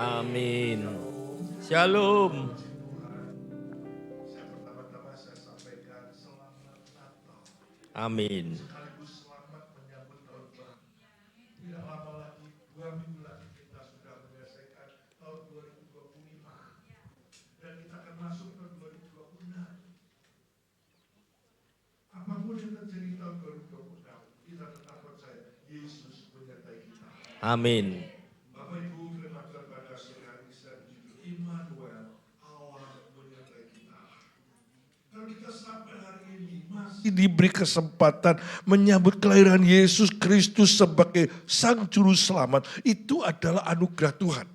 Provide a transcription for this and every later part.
Amin. Shalom. Pertama-tama saya sampaikan selamat Natal. Amin. Sekaligus selamat menyambut tahun baru. Tidak lama lagi, 2 minggu lagi kita sudah menyelesaikan tahun 2025. Dan kita akan masuk ke 2026. Apapun yang terjadi tahun 2026, kita tetap percaya Yesus menyertai kita. Amin. Bapak Ibu, firman Tuhan pada sore hari ini saya berjudul Immanuel, Allah menyertai kita. Kalau kita sampai hari ini masih diberi kesempatan menyambut kelahiran Yesus Kristus sebagai Sang Juru Selamat, itu adalah anugerah Tuhan.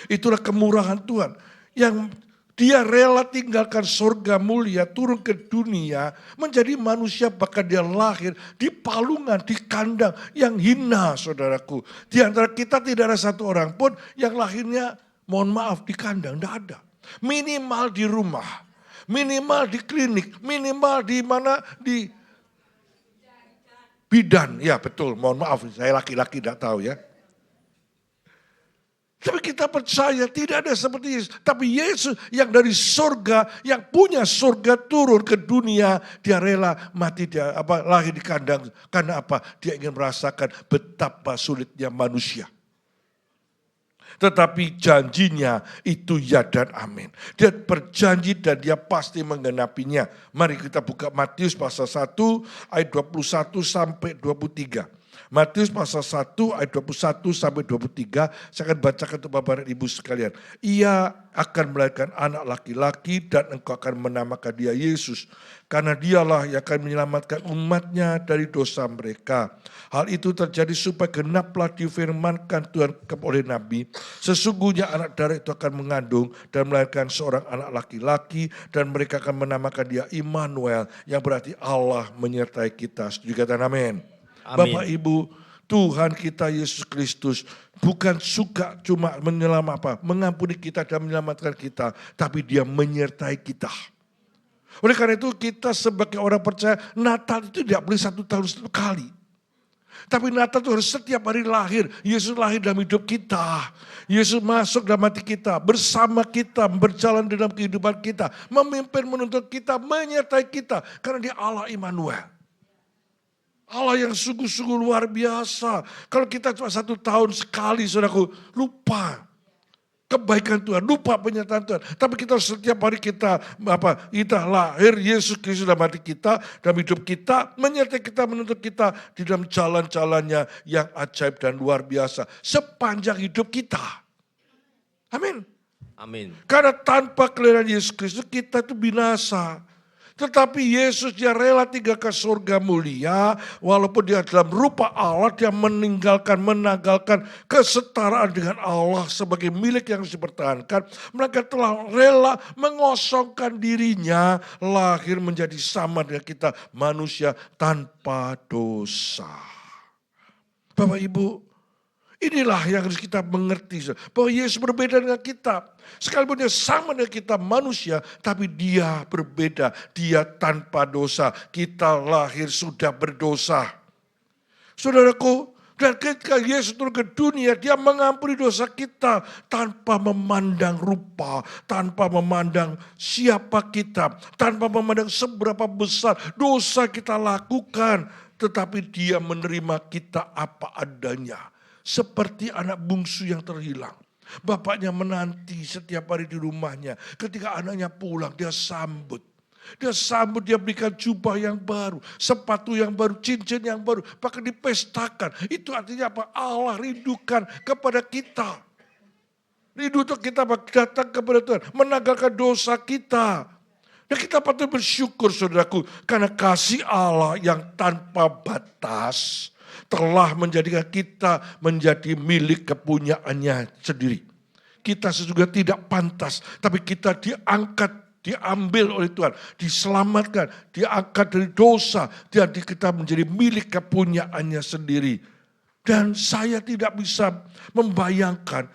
Itulah kemurahan Tuhan yang Dia rela tinggalkan surga mulia, turun ke dunia, menjadi manusia, bahkan dia lahir di palungan, di kandang yang hina, saudaraku. Di antara kita tidak ada satu orang pun yang lahirnya, mohon maaf, di kandang, tidak ada. Minimal di rumah, minimal di klinik, minimal di mana, di bidan. Ya betul, mohon maaf, saya laki-laki tidak tahu ya. Tapi kita percaya tidak ada seperti Yesus. Tapi Yesus yang dari surga, yang punya surga turun ke dunia. Dia rela mati, dia lahir di kandang. Karena apa? Dia ingin merasakan betapa sulitnya manusia. Tetapi janjinya itu ya dan amin. Dia berjanji dan dia pasti menggenapinya. Mari kita buka Matius pasal 1 ayat 21 sampai 23. Matius pasal 1 ayat 21 sampai 23, saya akan bacakan untuk Bapak dan Ibu sekalian. Ia akan melahirkan anak laki-laki dan engkau akan menamakan dia Yesus. Karena dialah yang akan menyelamatkan umatnya dari dosa mereka. Hal itu terjadi supaya genaplah difirmankan Tuhan oleh Nabi. Sesungguhnya anak darah itu akan mengandung dan melahirkan seorang anak laki-laki. Dan mereka akan menamakan dia Immanuel, yang berarti Allah menyertai kita. Setuju kata amin. Amin. Bapak Ibu, Tuhan kita Yesus Kristus bukan suka cuma mengampuni kita dan menyelamatkan kita, tapi Dia menyertai kita. Oleh karena itu kita sebagai orang percaya, Natal itu tidak boleh 1 tahun sekali. Tapi Natal itu harus setiap hari lahir. Yesus lahir dalam hidup kita. Yesus masuk dalam hati kita, bersama kita, berjalan dalam kehidupan kita, memimpin, menuntun kita, menyertai kita. Karena Dia Allah Immanuel. Allah yang sungguh-sungguh luar biasa. Kalau kita cuma 1 tahun sekali, saudaraku, lupa kebaikan Tuhan, lupa penyertaan Tuhan. Tapi kita setiap hari kita lahir Yesus Kristus dalam hati kita, dalam hidup kita, menyertai kita, menuntut kita di dalam jalan-jalannya yang ajaib dan luar biasa sepanjang hidup kita. Amin. Amin. Karena tanpa kelahiran Yesus Kristus kita itu binasa. Tetapi Yesus dia rela tinggalkan surga mulia, walaupun dia dalam rupa Allah, dia menanggalkan kesetaraan dengan Allah sebagai milik yang harus dipertahankan. Mereka telah rela mengosongkan dirinya, lahir menjadi sama dengan kita, manusia tanpa dosa. Bapak Ibu, inilah yang harus kita mengerti, bahwa Yesus berbeda dengan kita. Sekalipun dia sama dengan kita manusia, tapi dia berbeda. Dia tanpa dosa. Kita lahir sudah berdosa. Saudaraku, dan ketika Yesus turun ke dunia, dia mengampuni dosa kita tanpa memandang rupa, tanpa memandang siapa kita, tanpa memandang seberapa besar dosa kita lakukan. Tetapi dia menerima kita apa adanya. Seperti anak bungsu yang terhilang. Bapaknya menanti setiap hari di rumahnya. Ketika anaknya pulang, dia sambut. Dia berikan jubah yang baru, sepatu yang baru, cincin yang baru. Bahkan dipestakan. Itu artinya apa? Allah rindukan kepada kita. Rindu untuk kita datang kepada Tuhan. Menanggalkan dosa kita. Dan kita patut bersyukur, saudaraku. Karena kasih Allah yang tanpa batas telah menjadikan kita menjadi milik kepunyaannya sendiri. Kita sesungguhnya tidak pantas, tapi kita diambil oleh Tuhan, diselamatkan, diangkat dari dosa, dan kita menjadi milik kepunyaannya sendiri. Dan saya tidak bisa membayangkan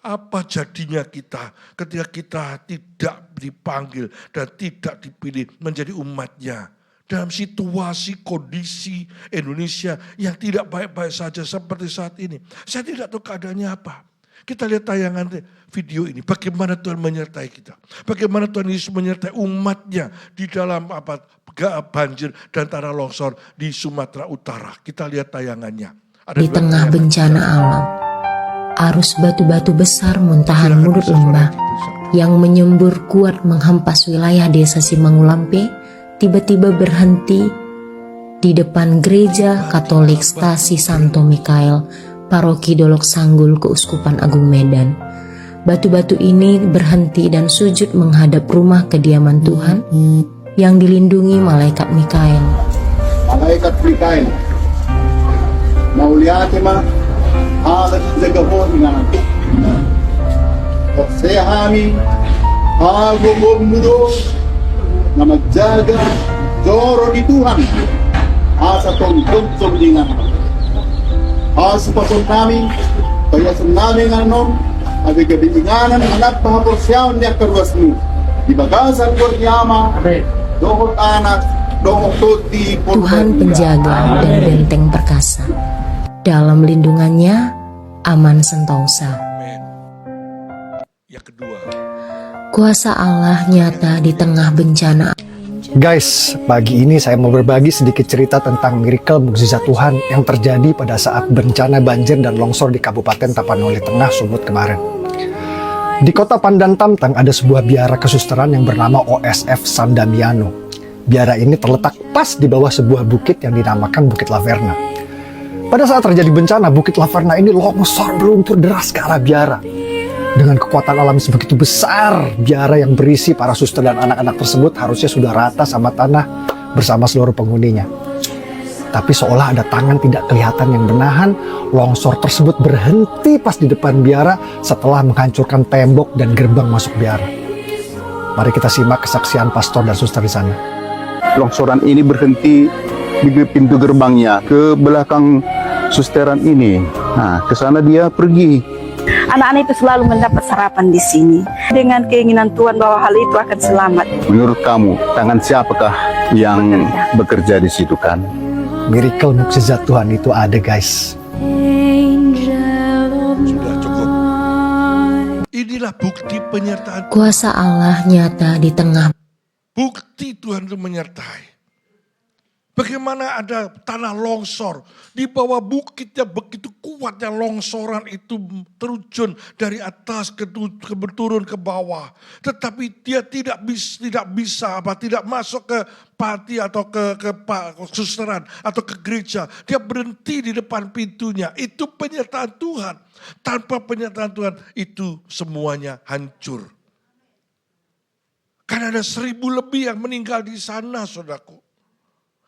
apa jadinya kita ketika kita tidak dipanggil dan tidak dipilih menjadi umatnya. Dalam situasi, kondisi Indonesia yang tidak baik-baik saja seperti saat ini. Saya tidak tahu keadaannya apa. Kita lihat tayangan video ini, bagaimana Tuhan menyertai kita. Bagaimana Tuhan Yesus menyertai umatnya di dalam banjir dan tanah longsor di Sumatera Utara. Kita lihat tayangannya. Di tengah bencana alam, arus batu-batu besar muntahan mulut lembah yang menyembur kuat menghempas wilayah desa Simangulampe tiba-tiba berhenti di depan gereja Katolik Stasi Santo Mikael, Paroki Dolok Sanggul, Keuskupan Agung Medan. Batu-batu ini berhenti dan sujud menghadap rumah kediaman Tuhan yang dilindungi malaikat Mikael. Malaikat Mikael, mauliatima alat zagabon dengan sehami agumum mudo na magjaga doro di Tuhan asa tungtong dengan asa pasok namin kaya sa namin abi kabinganan anak pahaporsyawan niya karwasmu di bagasan ko niyama dohot anak dohot tuti Tuhan penjaga dan benteng perkasa, dalam lindungannya aman sentosa. Amin. Yang kedua, Kuasa Allah nyata di tengah bencana. Guys, pagi ini saya mau berbagi sedikit cerita tentang miracle mukjizat Tuhan yang terjadi pada saat bencana banjir dan longsor di Kabupaten Tapanuli Tengah, Sumut kemarin. Di kota Pandan Tamtang ada sebuah biara kesusteran yang bernama OSF San Damiano. Biara ini terletak pas di bawah sebuah bukit yang dinamakan Bukit Laverna. Pada saat terjadi bencana, Bukit Laverna ini longsor melumpur deras ke arah biara. Dengan kekuatan alam sebegitu besar, biara yang berisi para suster dan anak-anak tersebut harusnya sudah rata sama tanah bersama seluruh penghuninya. Tapi seolah ada tangan tidak kelihatan yang menahan, longsor tersebut berhenti pas di depan biara setelah menghancurkan tembok dan gerbang masuk biara. Mari kita simak kesaksian pastor dan suster di sana. longsoran ini berhenti di pintu gerbangnya ke belakang susteran ini. Nah, ke sana dia pergi. Anak-anak itu selalu mendapat sarapan di sini dengan keinginan Tuhan bahwa hal itu akan selamat. Menurut kamu, tangan siapakah yang bekerja di situ kan? Miracle mukjizat Tuhan itu ada, guys. sudah cukup. Inilah bukti penyertaan. Kuasa Allah nyata di tengah. Bukti Tuhan itu menyertai. Bagaimana ada tanah longsor, di bawah bukitnya begitu kuatnya longsoran itu terjun dari atas turun ke bawah. Tetapi dia tidak masuk ke pati atau ke susteran atau ke gereja. Dia berhenti di depan pintunya. Itu penyertaan Tuhan. Tanpa penyertaan Tuhan itu semuanya hancur. Karena ada 1.000 lebih yang meninggal di sana, saudaraku.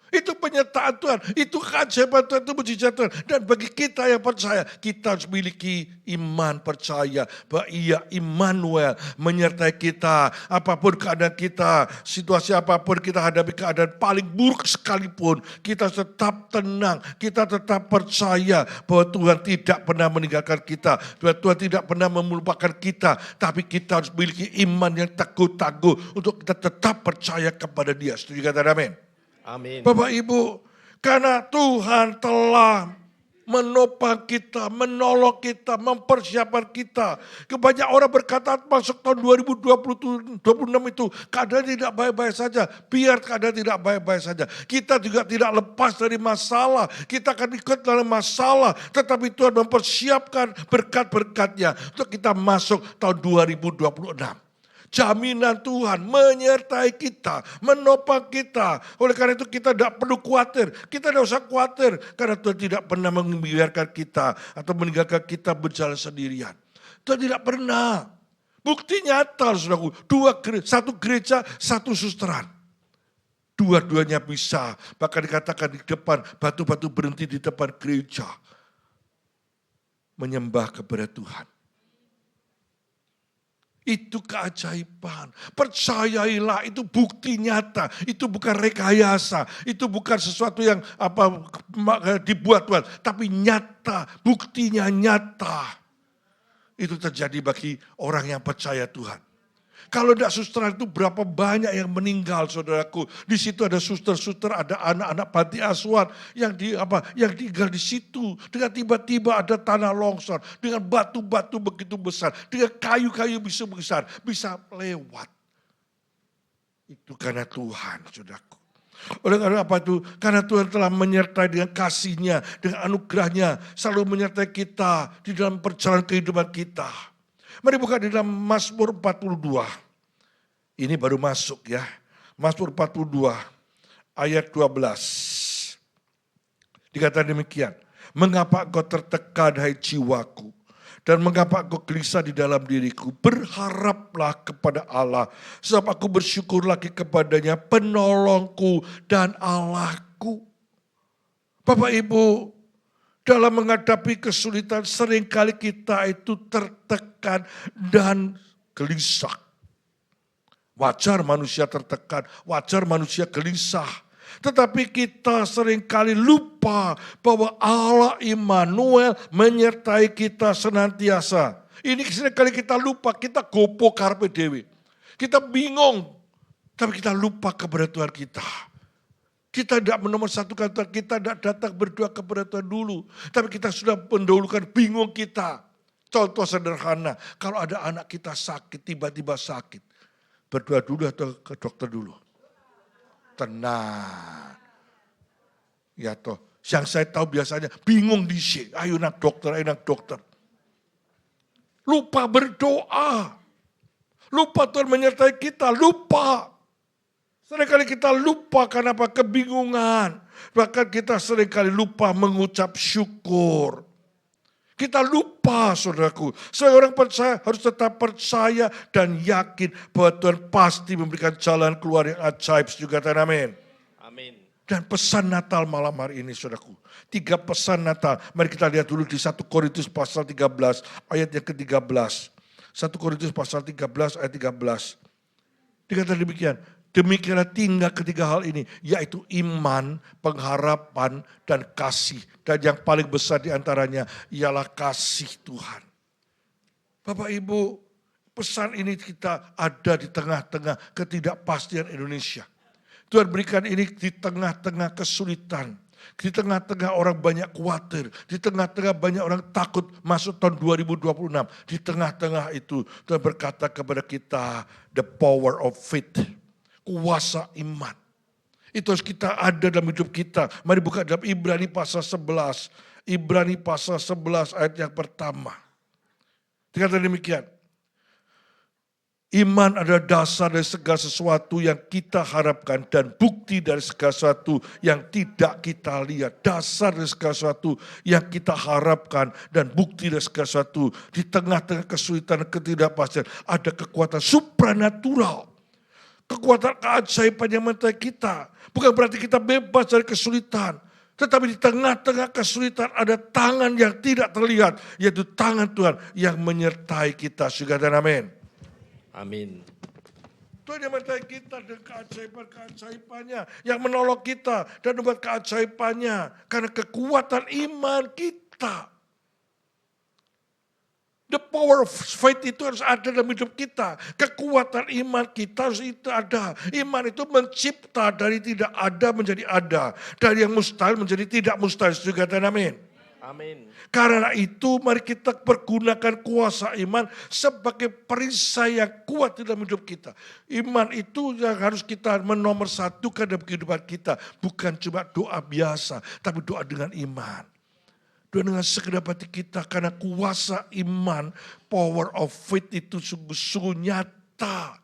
Itu penyertaan Tuhan, itu keajaiban Tuhan, itu mujizat Tuhan. Dan bagi kita yang percaya, kita harus memiliki iman percaya bahwa Ia Immanuel menyertai kita. Apapun keadaan kita, situasi apapun kita hadapi, keadaan paling buruk sekalipun, kita tetap tenang, kita tetap percaya bahwa Tuhan tidak pernah meninggalkan kita, bahwa Tuhan tidak pernah melupakan kita. Tapi kita harus memiliki iman yang teguh untuk kita tetap percaya kepada Dia. Setuju kata amin? Amin. Bapak Ibu, karena Tuhan telah menopang kita, menolong kita, mempersiapkan kita. Kebanyakan orang berkata masuk tahun 2026 itu keadaan tidak baik-baik saja. Biar keadaan tidak baik-baik saja. Kita juga tidak lepas dari masalah. Kita akan ikut dalam masalah. Tetapi Tuhan mempersiapkan berkat-berkatnya untuk kita masuk tahun 2026. Jaminan Tuhan menyertai kita, menopang kita. Oleh karena itu kita tidak perlu khawatir. Kita tidak usah khawatir karena Tuhan tidak pernah membiarkan kita atau meninggalkan kita berjalan sendirian. Tuhan tidak pernah. Bukti nyata, saudaraku. Satu gereja, satu susteran. Dua-duanya bisa. Bahkan dikatakan di depan, batu-batu berhenti di depan gereja. Menyembah kepada Tuhan. Itu keajaiban. Percayailah, itu bukti nyata. Itu bukan rekayasa. Itu bukan sesuatu yang dibuat-buat. Tapi nyata, buktinya nyata. Itu terjadi bagi orang yang percaya Tuhan. Kalau tidak suster itu berapa banyak yang meninggal, saudaraku. Di situ ada suster-suster, ada anak-anak panti asuhan yang tinggal di situ. Dengan tiba-tiba ada tanah longsor, dengan batu-batu begitu besar, dengan kayu-kayu bisa besar, bisa lewat. Itu karena Tuhan, saudaraku. Oleh karena apa itu? Karena Tuhan telah menyertai dengan kasih-Nya, dengan anugerah-Nya, selalu menyertai kita di dalam perjalanan kehidupan kita. Mari buka di dalam Mazmur 42. Ini baru masuk ya. Mazmur 42 ayat 12. Dikatakan demikian. Mengapa engkau tertekan hai jiwaku? Dan mengapa engkau gelisah di dalam diriku? Berharaplah kepada Allah. Sebab aku bersyukur lagi kepadanya, penolongku dan Allahku. Bapak Ibu, dalam menghadapi kesulitan seringkali kita itu tertekan dan gelisah. Wajar manusia tertekan, wajar manusia gelisah. Tetapi kita seringkali lupa bahwa Allah Immanuel menyertai kita senantiasa. Ini seringkali kita lupa, kita gopo karpe dewe. Kita bingung, tapi kita lupa kepada Tuhan kita. Kita tidak menomorsatukan Tuhan, kita tidak datang berdoa kepada Tuhan dulu. Tapi kita sudah mendahulukan bingung kita. Contoh sederhana, kalau ada anak kita sakit, tiba-tiba sakit. Berdoa dulu atau ke dokter dulu? Tenang. Ya toh, yang saya tahu biasanya bingung di sini. Ayo nak dokter, ayo nak dokter. Lupa berdoa. Lupa Tuhan menyertai kita, lupa. Seringkali kita lupa karena apa? Kebingungan. Bahkan kita seringkali lupa mengucap syukur. Kita lupa, saudaraku. Sebagai orang percaya harus tetap percaya dan yakin bahwa Tuhan pasti memberikan jalan keluar yang ajaib juga. Amin. Amin. Dan pesan Natal malam hari ini, saudaraku. 3 pesan Natal. Mari kita lihat dulu di 1 Korintus pasal 13 ayat yang ke-13. 1 Korintus pasal 13 ayat 13. Dikatakan demikian. Demikianlah tinggal ketiga hal ini, yaitu iman, pengharapan, dan kasih. Dan yang paling besar di antaranya ialah kasih Tuhan. Bapak Ibu, pesan ini kita ada di tengah-tengah ketidakpastian Indonesia. Tuhan berikan ini di tengah-tengah kesulitan. Di tengah-tengah orang banyak khawatir. Di tengah-tengah banyak orang takut masuk tahun 2026. Di tengah-tengah itu Tuhan berkata kepada kita, the power of faith. Kuasa iman. Itu harus kita ada dalam hidup kita. Mari buka dalam Ibrani pasal 11. Ibrani pasal 11 ayat yang pertama. Dikatakan demikian. Iman adalah dasar dari segala sesuatu yang kita harapkan dan bukti dari segala sesuatu yang tidak kita lihat. Dasar dari segala sesuatu yang kita harapkan dan bukti dari segala sesuatu. Di tengah-tengah kesulitan dan ketidakpastian ada kekuatan supranatural. Kekuatan keajaiban yang menyertai kita. Bukan berarti kita bebas dari kesulitan. Tetapi di tengah-tengah kesulitan ada tangan yang tidak terlihat. Yaitu tangan Tuhan yang menyertai kita. Syukur amin. Amin. Tuhan yang menyertai kita dengan keajaiban-keajaibannya. Yang menolong kita dan membuat keajaibannya. Karena kekuatan iman kita. The power of faith itu harus ada dalam hidup kita. Kekuatan iman kita harus itu ada. Iman itu mencipta dari tidak ada menjadi ada. Dari yang mustahil menjadi tidak mustahil. Juga amin. Amin. Karena itu mari kita pergunakan kuasa iman sebagai perisai yang kuat dalam hidup kita. Iman itu yang harus kita menomorsatukan dalam kehidupan kita. Bukan cuma doa biasa, tapi doa dengan iman. Doa dengan segenap hati kita karena kuasa iman, power of faith itu sungguh-sungguh nyata.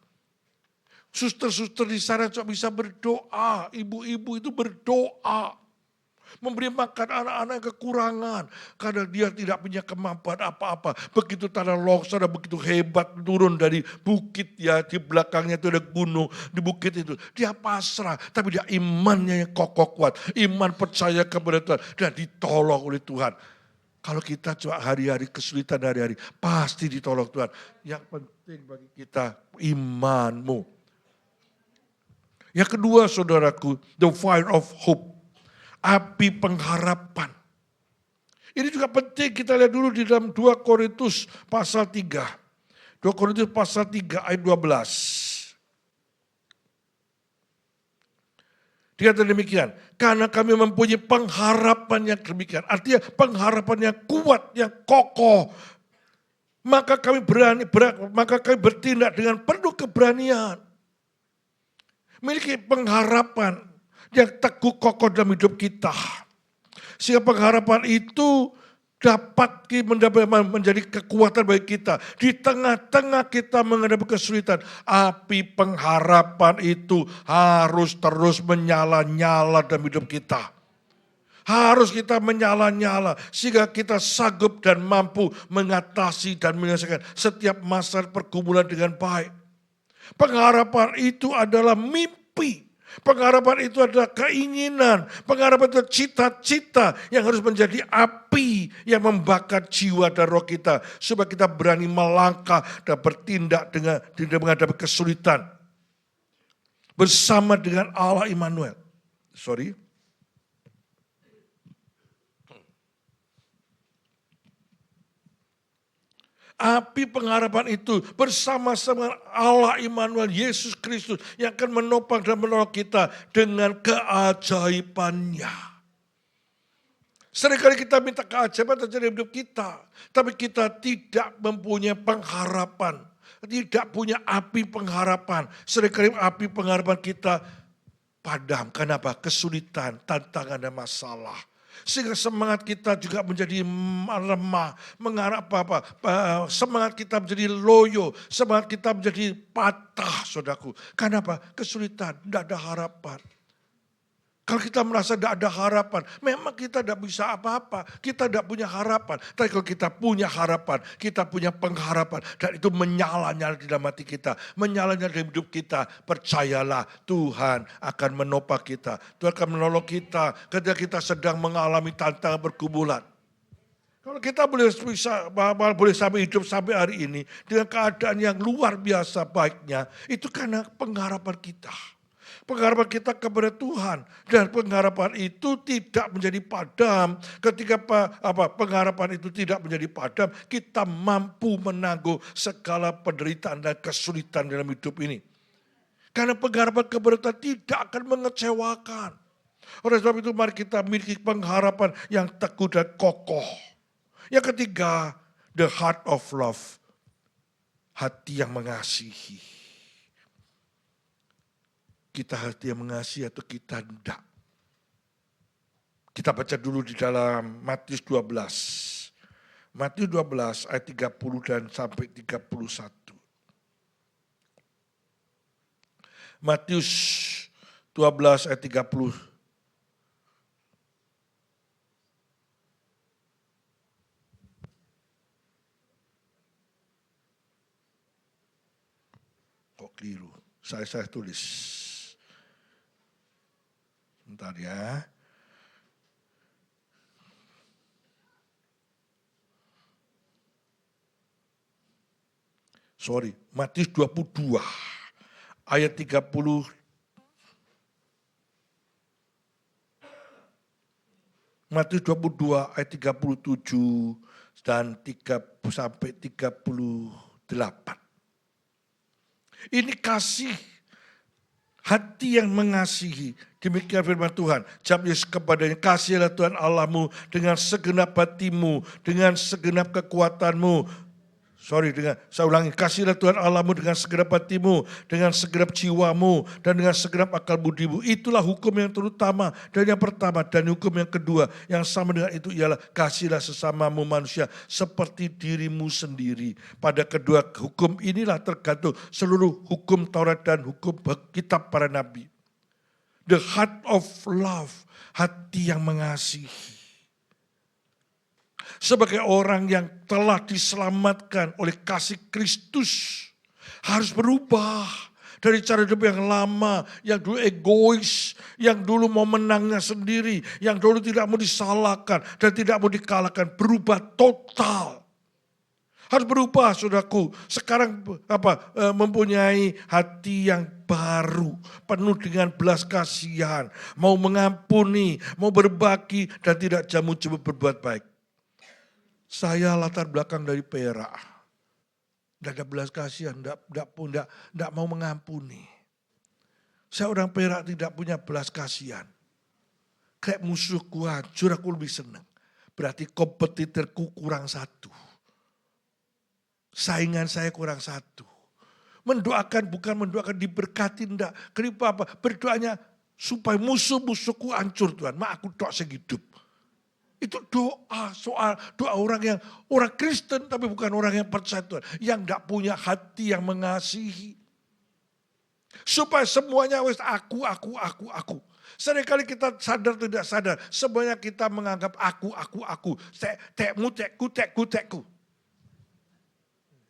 Suster-suster di sana cuma bisa berdoa, ibu-ibu itu berdoa. Memberi makan anak-anak yang kekurangan. Karena dia tidak punya kemampuan apa-apa. Begitu tanah longsor dan begitu hebat turun dari bukit ya. Di belakangnya itu ada gunung. Di bukit itu. Dia pasrah. Tapi dia imannya yang kokoh kuat. Iman percaya kepada Tuhan. Dan ditolong oleh Tuhan. Kalau kita cuma hari-hari kesulitan hari-hari. Pasti ditolong Tuhan. Yang penting bagi kita imanmu. Yang kedua saudaraku. The fire of hope. Api pengharapan. Ini juga penting kita lihat dulu di dalam 2 Korintus pasal 3. 2 2 Korintus pasal 3 ayat 12. Dikatakan demikian, karena kami mempunyai pengharapan yang demikian. Artinya pengharapan yang kuat, yang kokoh. Maka kami bertindak dengan penuh keberanian. Memiliki pengharapan yang teguh kokoh dalam hidup kita. Sehingga pengharapan itu dapat menjadi kekuatan bagi kita. Di tengah-tengah kita menghadapi kesulitan, api pengharapan itu harus terus menyala-nyala dalam hidup kita. Harus kita menyala-nyala sehingga kita sanggup dan mampu mengatasi dan menyelesaikan setiap masalah pergumulan dengan baik. Pengharapan itu adalah mimpi. Pengharapan itu adalah keinginan. Pengharapan itu cita-cita yang harus menjadi api yang membakar jiwa dan roh kita. Supaya kita berani melangkah dan bertindak dengan menghadapi kesulitan. Bersama dengan Allah Immanuel. Api pengharapan itu bersama-sama Allah Immanuel, Yesus Kristus yang akan menopang dan menolong kita dengan keajaibannya. Seringkali kita minta keajaiban terjadi dalam hidup kita, tapi kita tidak mempunyai pengharapan, tidak punya api pengharapan. Seringkali api pengharapan kita padam. Kenapa? Kesulitan, tantangan dan masalah. Sehingga semangat kita juga menjadi lemah, semangat kita menjadi loyo, semangat kita menjadi patah, saudaraku. Kenapa? Kesulitan, tidak ada harapan. Kalau kita merasa tidak ada harapan, memang kita tidak bisa apa-apa. Kita tidak punya harapan. Tapi kalau kita punya harapan, kita punya pengharapan. Dan itu menyala-nyala di dalam hati kita. Menyala-nyala dalam hidup kita. Percayalah Tuhan akan menopang kita. Tuhan akan menolong kita ketika kita sedang mengalami tantangan pergumulan. Kalau kita boleh sampai hidup sampai hari ini dengan keadaan yang luar biasa baiknya, itu karena pengharapan kita. Pengharapan kita kepada Tuhan dan pengharapan itu tidak menjadi padam. Ketika pengharapan itu tidak menjadi padam, kita mampu menanggung segala penderitaan dan kesulitan dalam hidup ini. Karena pengharapan kepada Tuhan tidak akan mengecewakan. Oleh sebab itu mari kita miliki pengharapan yang teguh dan kokoh. Yang ketiga, the heart of love, hati yang mengasihi. Kita hati yang mengasihi atau kita tidak. Kita baca dulu di dalam Matius 12. Matius 12 ayat 30 dan sampai 31. Matius 12 ayat 30. Kok keliru? Saya tulis. Bentar ya. Matius 22 ayat 30. Matius 22 ayat 37 dan 30 sampai 38. Ini kasih, hati yang mengasihi. Demikian firman Tuhan. Jawab Yesus kepadanya, kasihilah Tuhan Allahmu dengan segenap hatimu, dengan segenap kekuatanmu. Saya ulangi, kasihilah Tuhan Allahmu dengan segenap hatimu, dengan segenap jiwamu, dan dengan segenap akal budimu. Itulah hukum yang terutama dan yang pertama. Dan hukum yang kedua yang sama dengan itu ialah kasihilah sesamamu manusia seperti dirimu sendiri. Pada kedua hukum inilah tergantung seluruh hukum Taurat dan hukum kitab para nabi. The heart of love, hati yang mengasihi. Sebagai orang yang telah diselamatkan oleh kasih Kristus, harus berubah dari cara hidup yang lama, yang dulu egois, yang dulu mau menangnya sendiri, yang dulu tidak mau disalahkan dan tidak mau dikalahkan, berubah total. Harus berubah, saudaraku. Sekarang mempunyai hati yang baru, penuh dengan belas kasihan, mau mengampuni, mau berbagi dan tidak jamu-jamu berbuat baik. Saya latar belakang dari Perak. Tidak ada belas kasihan, tidak mau mengampuni. Saya orang Perak tidak punya belas kasihan. Kayak musuhku hancur, aku lebih senang. Berarti kompetitorku kurang satu. Saingan saya kurang satu. Mendoakan bukan mendoakan diberkati, enggak. Kenapa apa? Berdoanya supaya musuh-musuhku hancur Tuhan. Mak aku doa sehidup. Itu doa soal doa orang Kristen tapi bukan orang yang percaya Tuhan. Yang enggak punya hati yang mengasihi. Supaya semuanya wes aku. Seringkali kita sadar tidak sadar. Semuanya kita menganggap aku. Tekku.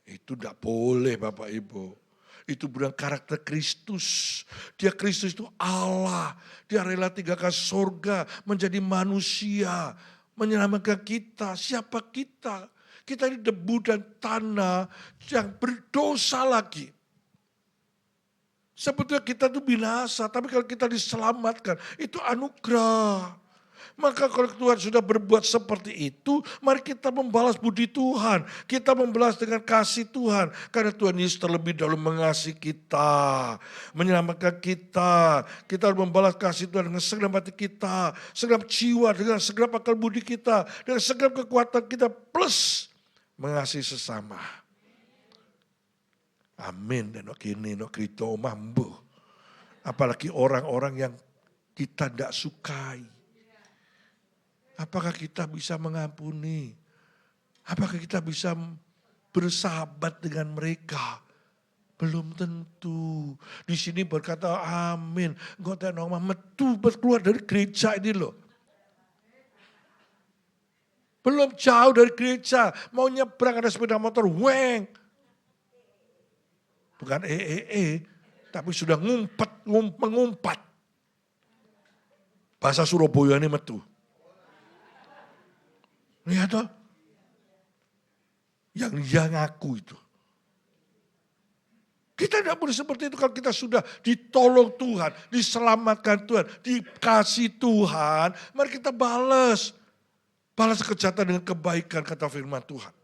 Itu tidak boleh Bapak Ibu. Itu bukan karakter Kristus. Dia Kristus itu Allah. Dia rela tinggalkan surga menjadi manusia. Menyelamatkan kita. Siapa kita? Kita ini debu dan tanah yang berdosa lagi. Sebetulnya kita itu binasa. Tapi kalau kita diselamatkan itu anugerah. Maka kalau Tuhan sudah berbuat seperti itu, mari kita membalas budi Tuhan. Kita membalas dengan kasih Tuhan. Karena Tuhan Yesus terlebih dahulu mengasihi kita. Menyelamatkan kita. Kita harus membalas kasih Tuhan dengan segenap hati kita. Segenap jiwa, dengan segenap akal budi kita. Dengan segenap kekuatan kita plus mengasihi sesama. Amin. Dan kini krito mambu. Apalagi orang-orang yang kita tidak sukai. Apakah kita bisa mengampuni? Apakah kita bisa bersahabat dengan mereka? Belum tentu. Di sini berkata amin. Engkau tak nama metu keluar dari gereja ini loh. Belum jauh dari gereja. Mau nyebrang ada sepeda motor. Weng. Bukan tapi sudah mengumpat. Bahasa Surabaya ini metu. Lihat toh. Yang dia ngaku itu. Kita tidak boleh seperti itu kalau kita sudah ditolong Tuhan, diselamatkan Tuhan, dikasih Tuhan. Mari kita balas. Balas kejahatan dengan kebaikan kata firman Tuhan.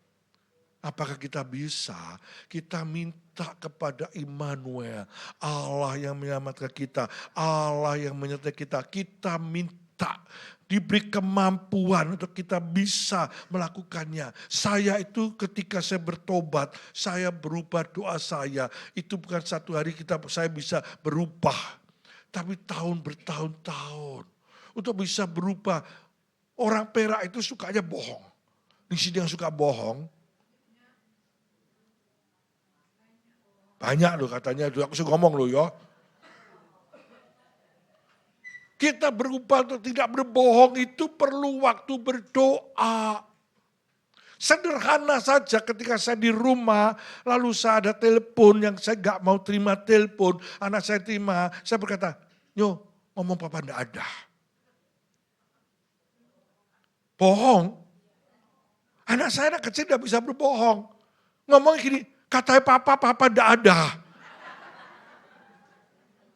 Apakah kita bisa? Kita minta kepada Immanuel, Allah yang menyelamatkan kita, Allah yang menyertai kita. Kita minta diberi kemampuan untuk kita bisa melakukannya. Saya itu ketika saya bertobat, saya berubah doa saya. Itu bukan satu hari saya bisa berubah. Tapi tahun bertahun-tahun. Untuk bisa berubah. Orang Perak itu sukanya bohong. Di sini yang suka bohong. Banyak loh katanya. Aku suka ngomong loh ya. Kita berubah untuk tidak berbohong itu perlu waktu berdoa. Sederhana saja ketika saya di rumah, lalu saya ada telepon yang saya gak mau terima telepon. Anak saya terima, saya berkata, "Nyo, ngomong papa enggak ada." Bohong. Anak saya anak kecil tidak bisa berbohong. Ngomong gini, katanya papa enggak ada.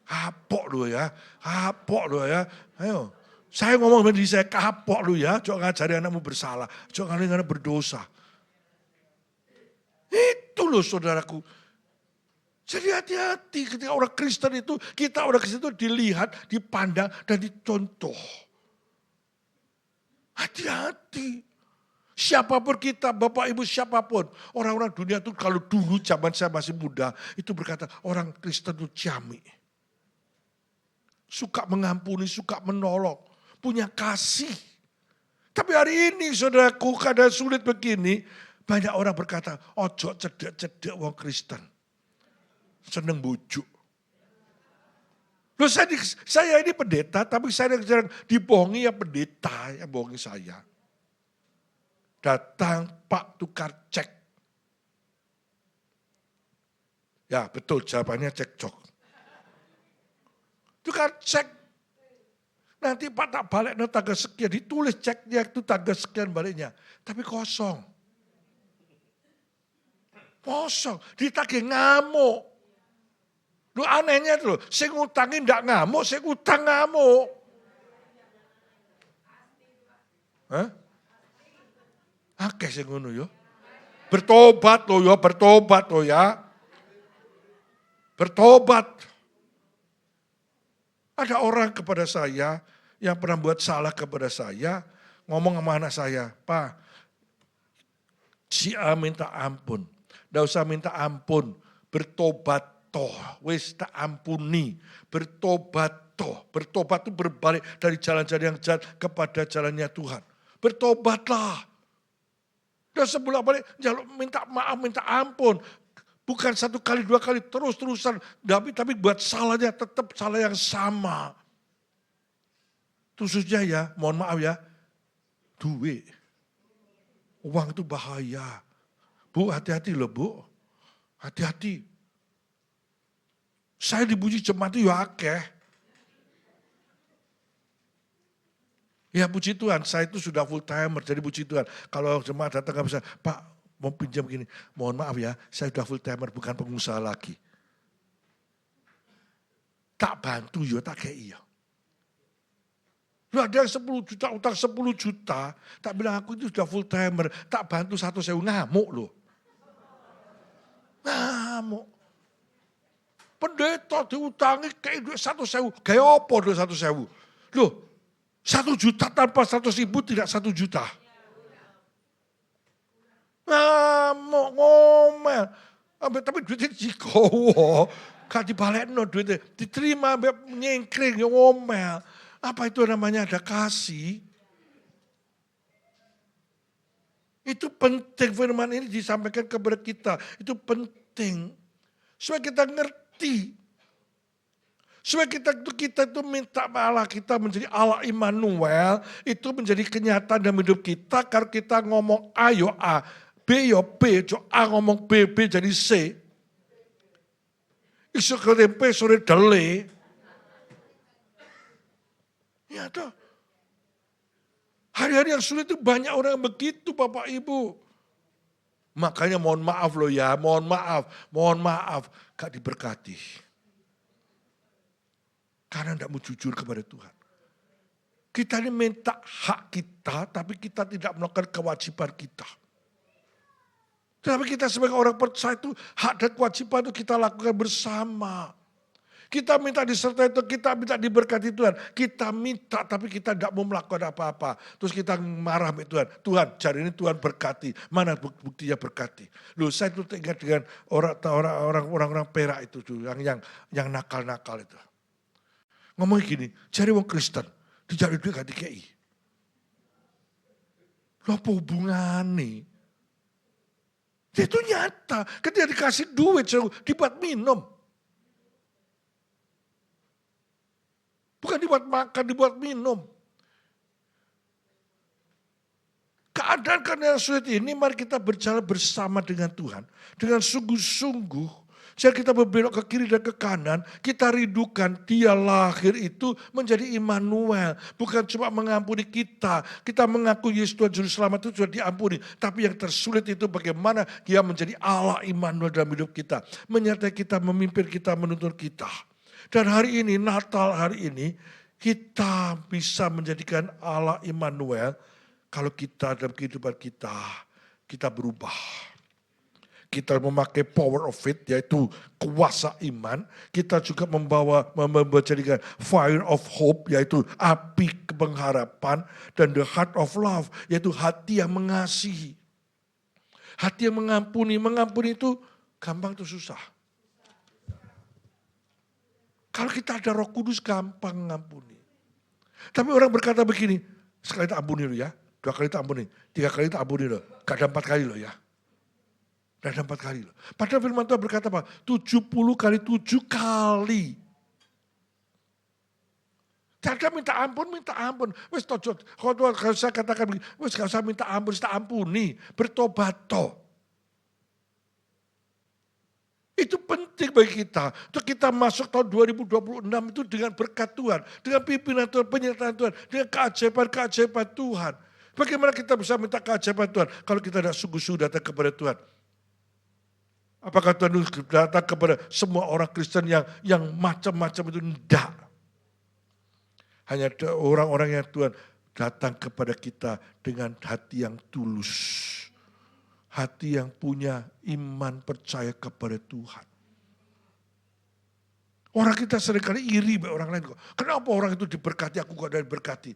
Kapok lu ya. Ayo, saya ngomong sama diri saya, kapok lu ya. Jangan ngajari anakmu bersalah. Jangan ngajari anak berdosa. Itu loh saudaraku. Jadi hati-hati ketika orang Kristen itu, kita orang Kristen itu dilihat, dipandang, dan dicontoh. Hati-hati. Siapapun kita, Bapak Ibu siapapun. Orang-orang dunia itu kalau dulu zaman saya masih muda, itu berkata orang Kristen itu ciamik. Suka mengampuni, suka menolong. Punya kasih. Tapi hari ini saudaraku keadaan sulit begini. Banyak orang berkata, ojo cedek-cedek wong Kristen. Seneng bujuk. Loh saya ini pendeta, tapi saya jarang dibohongi ya pendeta yang bohongi saya. Datang Pak tukar cek. Ya betul jawabannya cekcok. Tukar cek. Nanti Pak tak balik tanggal sekian. Ditulis ceknya itu tanggal sekian baliknya. Tapi kosong. Kosong. Ditagih ngamuk. Lu anehnya itu loh. Saya ngutangin enggak ngamuk. Saya utang ngamuk. Hah? Akeh sing ngono ya. Bertobat loh ya, bertobat loh ya. Bertobat. Ada orang kepada saya yang pernah buat salah kepada saya, ngomong sama anak saya, Pak, si A minta ampun. Nggak usah minta ampun, bertobat toh, wis tak ampuni, bertobat toh. Bertobat itu berbalik dari jalan-jalan yang jahat kepada jalannya Tuhan. Bertobatlah. Dan sebelum balik, minta maaf, minta ampun. Bukan 1 kali, 2 kali, terus-terusan. Tapi buat salahnya tetap salah yang sama. Khususnya ya, mohon maaf ya, duit. Uang itu bahaya. Bu, hati-hati loh bu. Hati-hati. Saya dipuji jemaat itu ya akeh. Ya puji Tuhan, saya itu sudah full timer, jadi puji Tuhan. Kalau jemaat datang nggak bisa, Pak mau pinjam gini, mohon maaf ya, saya sudah full timer, bukan pengusaha lagi. Tak bantu ya, tak kayak iya. Lu ada yang 10 juta, utang 10 juta, tak bilang aku itu sudah full timer, tak bantu 1.000, ngamuk loh. Ngamuk. Pendeta diutangi kayak duit 1.000, kayak apa duit 1.000? Loh, 1 juta tanpa 100.000 tidak 1 juta. Ngamuk, ngomel. Tapi duitnya dikowo. Gak dibalekno duitnya. Diterima, nyengkring, ngomel. Apa itu namanya ada kasih? Itu penting, firman ini disampaikan kepada kita. Itu penting. Supaya kita ngerti. Supaya kita itu minta Allah kita menjadi Allah Immanuel, itu menjadi kenyataan dalam hidup kita. Karena kita ngomong A yo A, B yo B, A ngomong B, B jadi C. Isu ketempe sore dele. Ya toh. Hari-hari yang sulit itu banyak orang yang begitu Bapak Ibu. Makanya mohon maaf loh ya, mohon maaf, gak diberkati. Karena tidak mau jujur kepada Tuhan. Kita ini minta hak kita, tapi kita tidak melakukan kewajiban kita. Tapi kita sebagai orang percaya itu, hak dan kewajiban itu kita lakukan bersama. Kita minta disertai Tuhan, kita minta diberkati Tuhan. Kita minta tapi kita tidak mau melakukan apa-apa. Terus kita marah sama Tuhan. Tuhan, cari ini Tuhan berkati. Mana buktinya berkati? Loh saya tuh ingat dengan orang-orang perak itu tuh, yang nakal-nakal itu. Ngomong gini, cari wong Kristen, dicari duit gak dikei. Lo apa hubungannya? Itu nyata, ketika dikasih duit, dibuat minum. Bukan dibuat makan, dibuat minum. Keadaan karena yang sulit ini, mari kita berjalan bersama dengan Tuhan. Dengan sungguh-sungguh. Jika kita berbelok ke kiri dan ke kanan, kita rindukan dia lahir itu menjadi Immanuel. Bukan cuma mengampuni kita. Kita mengaku Yesus Tuhan Juru Selamat itu sudah diampuni. Tapi yang tersulit itu bagaimana dia menjadi Allah Immanuel dalam hidup kita. Menyertai kita, memimpin kita, menuntun kita. Dan hari ini, Natal hari ini, kita bisa menjadikan Allah Immanuel kalau kita dalam kehidupan kita berubah. Kita memakai power of faith, yaitu kuasa iman. Kita juga menjadikan fire of hope, yaitu api pengharapan. Dan the heart of love, yaitu hati yang mengasihi. Hati yang mengampuni. Mengampuni itu gampang atau susah? Kalau kita ada Roh Kudus gampang mengampuni. Tapi orang berkata begini, sekali tak ampuni lo ya, 2 kali tak ampuni, 3 kali tak ampuni lo, gak ada 4 kali lo ya. Gak ada 4 kali lo. Padahal firman Tuhan berkata apa? 70 kali 7 kali. Tidak minta ampun. Wes tojot, kalau saya katakan begini, wes gak usah minta ampun, tak ampuni, bertobat toh. Itu penting bagi kita. Untuk kita masuk tahun 2026 itu dengan berkat Tuhan. Dengan pimpinan Tuhan, penyertaan Tuhan. Dengan keajaiban Tuhan. Bagaimana kita bisa minta keajaiban Tuhan kalau kita tidak sungguh-sungguh datang kepada Tuhan? Apakah Tuhan datang kepada semua orang Kristen yang macam-macam itu? Tidak. Hanya orang-orang yang Tuhan datang kepada kita dengan hati yang tulus. hati yang punya iman percaya kepada Tuhan. Orang kita seringkali iri sama orang lain. Kenapa orang itu diberkati, aku gak ada diberkati.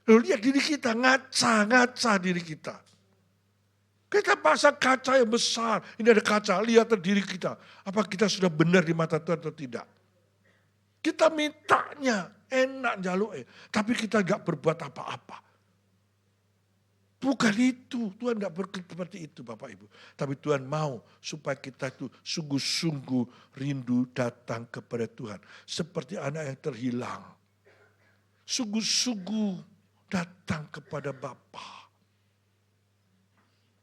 Lalu lihat diri kita, ngaca diri kita. Kita pasang kaca yang besar. Ini ada kaca, lihat diri kita. Apa kita sudah benar di mata Tuhan atau tidak? Kita mintanya, enak jaluk. Tapi kita gak berbuat apa-apa. Bukan itu, Tuhan gak berkata seperti itu Bapak Ibu. Tapi Tuhan mau supaya kita itu sungguh-sungguh rindu datang kepada Tuhan. Seperti anak yang terhilang. Sungguh-sungguh datang kepada Bapa.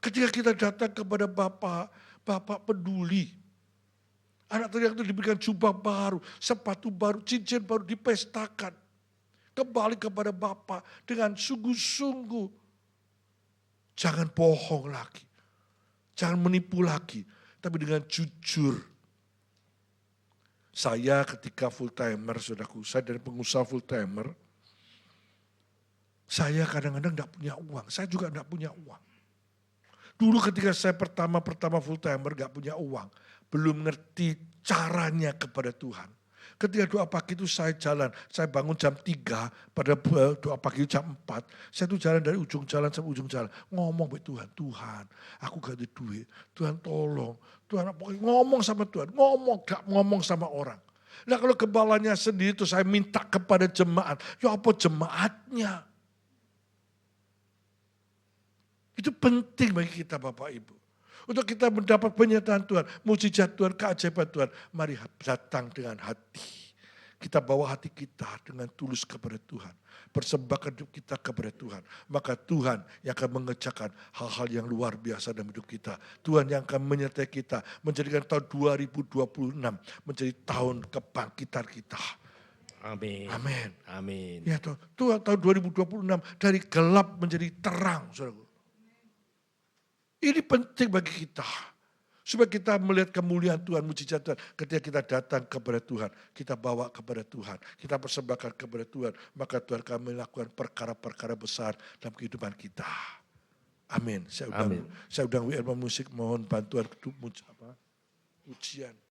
Ketika kita datang kepada Bapa, Bapa peduli. Anak terhilang itu diberikan jubah baru, sepatu baru, cincin baru dipestakan. Kembali kepada Bapa dengan sungguh-sungguh. Jangan bohong lagi. Jangan menipu lagi. Tapi dengan jujur. Saya ketika full timer, saudaraku, saya dari pengusaha full timer. Saya kadang-kadang tidak punya uang. Saya juga tidak punya uang. Dulu ketika saya pertama full timer gak punya uang. Belum ngerti caranya kepada Tuhan. Ketika doa pagi itu saya jalan, saya bangun jam 3, pada doa pagi jam 4, saya tuh jalan dari ujung jalan sampai ujung jalan. Ngomong sama Tuhan, Tuhan aku gak ada duit, Tuhan tolong, Tuhan ngomong sama Tuhan, gak ngomong sama orang. Nah kalau gembalanya sendiri itu saya minta kepada jemaat, ya apa jemaatnya? Itu penting bagi kita Bapak Ibu. Untuk kita mendapat penyertaan Tuhan, mujizat Tuhan, keajaiban Tuhan. Mari datang dengan hati. Kita bawa hati kita dengan tulus kepada Tuhan. Persembahkan hidup kita kepada Tuhan. Maka Tuhan yang akan mengerjakan hal-hal yang luar biasa dalam hidup kita. Tuhan yang akan menyertai kita. Menjadikan tahun 2026 menjadi tahun kebangkitan kita. Amin. Amin. Amin. Ya Tuhan, tahun 2026 dari gelap menjadi terang. Saudara. Ini penting bagi kita. Supaya kita melihat kemuliaan Tuhan, mujizat Tuhan. Ketika kita datang kepada Tuhan, kita bawa kepada Tuhan. Kita persembahkan kepada Tuhan. Maka Tuhan akan melakukan perkara-perkara besar dalam kehidupan kita. Amin. Saya undang WM Musik mohon bantuan untuk ujian.